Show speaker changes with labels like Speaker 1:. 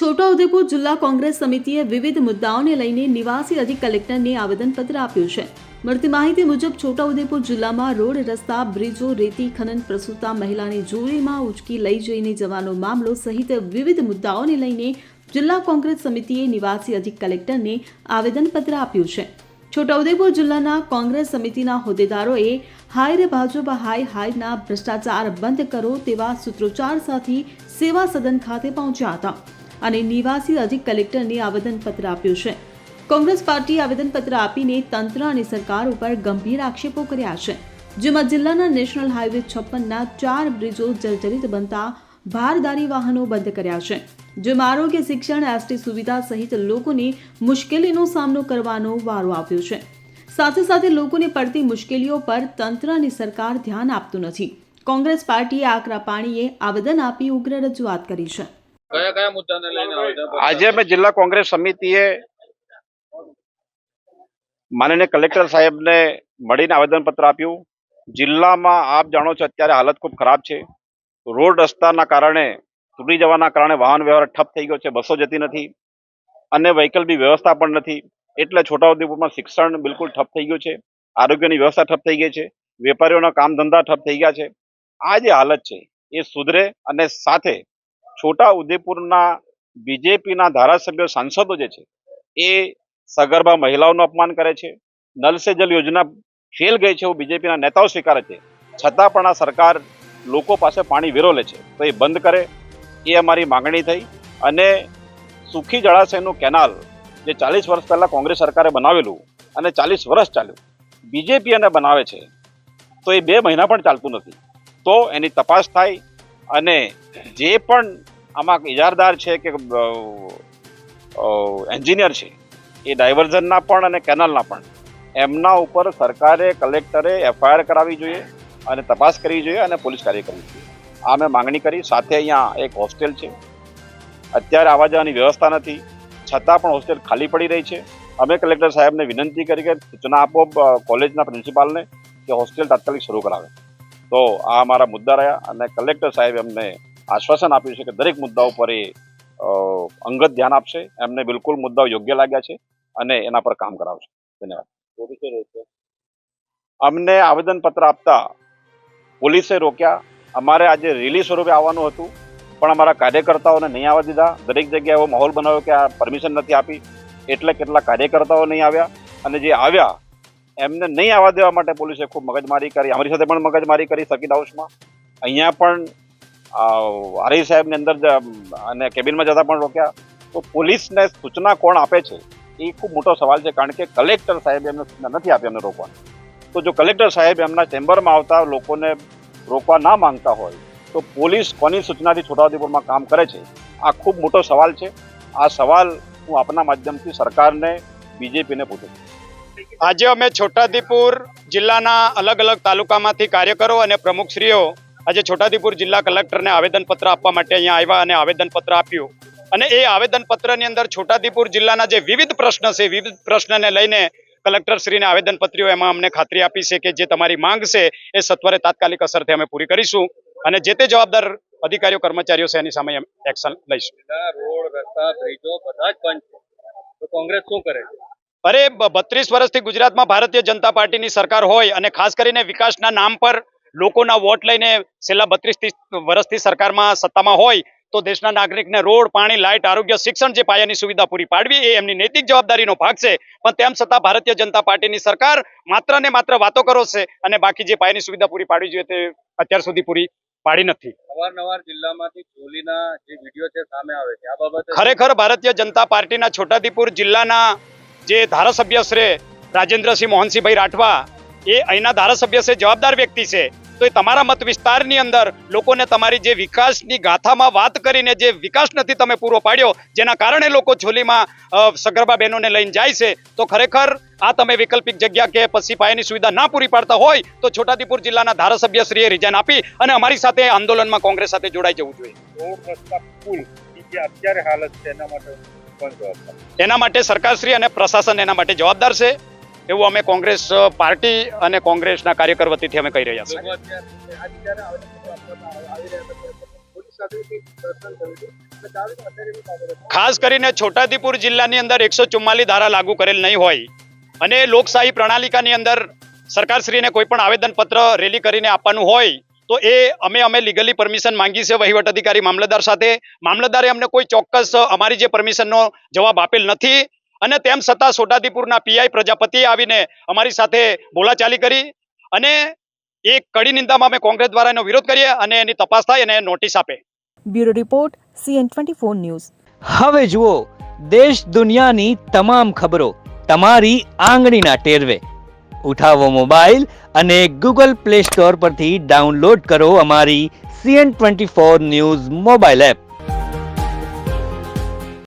Speaker 1: છોટાઉદેપુર જિલ્લા કોંગ્રેસ સમિતિએ વિવિધ મુદ્દાઓને લઈને નિવાસી અધિક કલેક્ટરને આવેદનપત્ર આપ્યું છે। મળતી માહિતી મુજબ છોટાઉદેપુર જિલ્લામાં રોડ, રસ્તા, બ્રિજો, રેતી ખનન, પ્રસૂતા મહિલાને ચોરીમાં ઉચકી લઈ જઈને જવાનો મામલો સહિત વિવિધ મુદ્દાઓને લઈને જિલ્લા કોંગ્રેસ સમિતિએ નિવાસી અધિક કલેક્ટરને આવેદનપત્ર આપ્યું છે। છોટાઉદેપુર જિલ્લાના કોંગ્રેસ સમિતિના હોદ્દેદારોએ હાય રે ભાજપ હાય હાયના ભ્રષ્ટાચાર બંધ કરો તેવા સૂત્રોચ્ચાર સાથે સેવા સદન ખાતે પહોંચ્યા હતા અને નિવાસી અધિક કલેક્ટરને આવેદનપત્ર આપ્યું છે। કોંગ્રેસ પાર્ટીએ આવેદનપત્ર આપીને તંત્ર અને સરકાર ઉપર ગંભીર આક્ષેપો કર્યા છે, જેમાં જિલ્લાના નેશનલ હાઈવે 56ના 4 બ્રિજો જર્જરિત બનતા ભારદારી વાહનો બંધ કર્યા છે, જેમાં આરોગ્ય, શિક્ષણ, એસટી સુવિધા સહિત લોકોને મુશ્કેલીનો સામનો કરવાનો વારો આવ્યો છે। સાથે સાથે લોકોને પડતી મુશ્કેલીઓ પર તંત્ર અને સરકાર ધ્યાન આપતું નથી। કોંગ્રેસ પાર્ટીએ આકરા પાણીએ આવેદન આપી ઉગ્ર રજૂઆત કરી છે।
Speaker 2: આજે અમે જિલ્લા કોંગ્રેસ સમિતિએ માનનીય કલેક્ટર સાહેબને મળીને આવેદનપત્ર આપ્યું। જિલ્લામાં આપ જાણો છો અત્યારે હાલત ખૂબ ખરાબ છે। રોડ રસ્તાના કારણે તૂટી જવાના કારણે વાહન વ્યવહાર ઠપ થઈ ગયો છે, બસો જતી નથી અને વહીકલની વ્યવસ્થા પણ નથી। એટલે છોટાઉદેપુરમાં શિક્ષણ બિલકુલ ઠપ થઈ ગયું છે, આરોગ્યની વ્યવસ્થા ઠપ થઈ ગઈ છે, વેપારીઓના કામ ધંધા ઠપ થઈ ગયા છે। આ જે હાલત છે એ સુધરે અને સાથે છોટાઉદેપુરના બીજેપીના ધારાસભ્યો, સાંસદો જે છે એ સગર્ભા મહિલાઓનું અપમાન કરે છે। નલ સે જલ યોજના ફેલ ગઈ છે એવું બીજેપીના નેતાઓ સ્વીકારે છે, છતાં પણ આ સરકાર લોકો પાસે પાણી વેરો લે છે, તો એ બંધ કરે એ અમારી માંગણી થઈ। અને સુખી જળાશયનું કેનાલ જે 40 વર્ષ પહેલા કોંગ્રેસ સરકારે બનાવેલું અને 40 વર્ષ ચાલ્યું, બીજેપી એને બનાવે છે તો એ 2 મહિના પણ ચાલતું નથી। તો એની તપાસ થાય અને જે પણ આમાં ઇજારદાર છે કે એન્જિનિયર છે એ ડાયવર્ઝનના પણ અને કેનાલના પણ એમના ઉપર સરકારે, કલેક્ટરે FIR કરાવવી જોઈએ અને તપાસ કરવી જોઈએ અને પોલીસ કાર્ય કરવી જોઈએ। આ મેં માંગણી કરી। સાથે અહીંયા એક હોસ્ટેલ છે, અત્યારે આવવા જવાની વ્યવસ્થા નથી, છતાં પણ હોસ્ટેલ ખાલી પડી રહી છે। અમે કલેક્ટર સાહેબને વિનંતી કરી કે સૂચના આપો કોલેજના પ્રિન્સિપાલને કે હોસ્ટેલ તાત્કાલિક શરૂ કરાવે। તો આ અમારા મુદ્દા રહ્યા અને કલેક્ટર સાહેબ એમને આશ્વાસન આપ્યું છે કે દરેક મુદ્દાઓ પર એ અંગત ધ્યાન આપશે, એમને બિલકુલ મુદ્દાઓ યોગ્ય લાગ્યા છે અને એના પર કામ કરાવશે। ધન્યવાદ। અમને આવેદનપત્ર આપતા પોલીસે રોક્યા। અમારે આજે રેલી સ્વરૂપે આવવાનું હતું પણ અમારા કાર્યકર્તાઓને નહીં આવવા દીધા। દરેક જગ્યાએ એવો માહોલ બનાવ્યો કે આ પરમિશન નથી આપી, એટલે કેટલા કાર્યકર્તાઓ નહીં આવ્યા અને જે આવ્યા એમને નહીં આવવા દેવા માટે પોલીસે ખૂબ મગજમારી કરી। અમારી સાથે પણ મગજમારી કરી સર્કિટ હાઉસમાં, અહીંયા પણ આરઈ સાહેબની અંદર અને કેબિનમાં જતા પણ રોક્યા। તો પોલીસને સૂચના કોણ આપે છે એ ખૂબ મોટો સવાલ છે, કારણ કે કલેક્ટર સાહેબ એમને સૂચના નથી આપી અમને રોકવાની। તો જો કલેક્ટર સાહેબ એમના ચેમ્બરમાં આવતા લોકોને રોકવા ના માંગતા હોય તો પોલીસ કોની સૂચનાથી છોટાઉદેપુરમાં કામ કરે છે, આ ખૂબ મોટો સવાલ છે। આ સવાલ હું આપના માધ્યમથી સરકારને, બીજેપીને પૂછું છું।
Speaker 3: આજે અમે છોટાઉદેપુર જિલ્લાના અલગ અલગ તાલુકામાંથી કાર્યકરો અને પ્રમુખશ્રીઓ આજે છોટાઉદેપુર જિલ્લા કલેક્ટરને આવેદનપત્ર આપવા માટે અહીંયા આવ્યા અને આવેદનપત્ર આપ્યું। અને એ આવેદનપત્રની અંદર છોટાઉદેપુર જિલ્લાના જે વિવિધ પ્રશ્ન છે, વિવિધ પ્રશ્નને લઈને કલેક્ટરશ્રીને આવેદનપત્રીઓ એમાં અમને ખાતરી આપી છે કે જે તમારી માંગ છે એ સત્વરે તાત્કાલિક અસરથી અમે પૂરી કરીશું અને જે તે જવાબદાર અધિકારીઓ, કર્મચારીઓ છે એની સામે એક્શન લઈશું।
Speaker 4: રોડ, રસ્તા, બ્રિજો બધા જ બંધ છે, તો કોંગ્રેસ શું કરે છે?
Speaker 3: અરે 32 વર્ષથી ગુજરાતમાં ભારતીય જનતા પાર્ટીની સરકાર હોય અને ખાસ કરીને વિકાસના નામ પર લોકોના વોટ લઈને છેલ્લા 32 વર્ષથી સરકારમાં સત્તામાં હોય તો દેશના નાગરિકને રોડ, પાણી, લાઇટ, આરોગ્ય, શિક્ષણ જે પાયાની સુવિધા પૂરી પાડવી એ એમની નૈતિક જવાબદારીનો ભાગ છે। પણ તેમ છતાં ભારતીય જનતા પાર્ટીની સરકાર માત્ર ને માત્ર વાતો કરો છે અને બાકી જે પાયાની સુવિધા પૂરી પાડવી જોઈએ તે અત્યાર સુધી પૂરી પાડી નથી।
Speaker 4: અવારનવાર જિલ્લામાંથી ચોરીના જે વિડીયો છે સામે આવે છે, આ બાબતે
Speaker 3: ખરેખર ભારતીય જનતા પાર્ટીના છોટાઉદેપુર જિલ્લાના જે ધારાસભ્ય શ્રી રાજેન્દ્રસિંહ મોહનસિંહભાઈ રાઠવા એ અહીંના ધારાસભ્ય છે, જવાબદાર વ્યક્તિ છે, તો એ તમારા મત વિસ્તારની અંદર લોકોને તમારી જે વિકાસની ગાથામાં વાત કરીને જે વિકાસ નથી તમે પૂરો પાડ્યો, જેના કારણે લોકો ચોલીમાં સગર્ભા બહેનોને લઈને જાય છે, તો ખરેખર આ તમે વૈકલ્પિક જગ્યા કે પછી પાયાની સુવિધા ના પૂરી પાડતા હોય તો છોટાઉદેપુર જિલ્લાના ધારાસભ્યશ્રીએ રિઝાઇન આપી અને અમારી સાથે આંદોલનમાં કોંગ્રેસ સાથે જોડાઈ જવું જોઈએ।
Speaker 4: રોડ, રસ્તા, પુલ જે અત્યારે હાલત છે એના માટે કોણ જવાબદાર?
Speaker 3: એના માટે સરકારશ્રી અને પ્રશાસન એના માટે જવાબદાર છે એવું અમે કોંગ્રેસ પાર્ટી અને કોંગ્રેસના કાર્યકર વતીથી અમે કહી રહ્યા છીએ। ખાસ કરીને છોટાઉદેપુર જિલ્લાની અંદર 144 ધારા લાગુ કરેલ નહીં હોય અને લોકશાહી પ્રણાલિકાની અંદર સરકારશ્રીને કોઈ પણ આવેદનપત્ર રેલી કરીને આપવાનું હોય તો એ અમે લીગલી પરમિશન માંગી છે વહીવટ અધિકારી મામલતદાર સાથે. મામલતદારે અમને કોઈ ચોક્કસ અમારી જે પરમિશનનો જવાબ આપેલ નથી અને તેમ છતાં છોટાઉદેપુરના પીઆઈ પ્રજાપતિએ આવીને અમારી સાથે બોલાચાલી કરી અને એક કડી નિંદામાં અમે કોંગ્રેસ દ્વારા એનો વિરોધ કરીએ અને એની તપાસ થાય અને નોટિસ આપે.
Speaker 5: Bureau report CN24 news.
Speaker 6: હવે જુઓ દેશ દુનિયાની તમામ ખબરો તમારી આંગળીના ટેરવે. ઉઠાવો મોબાઈલ અને Google Play Store પરથી ડાઉનલોડ કરો અમારી CN24 ન્યૂઝ મોબાઈલ એપ.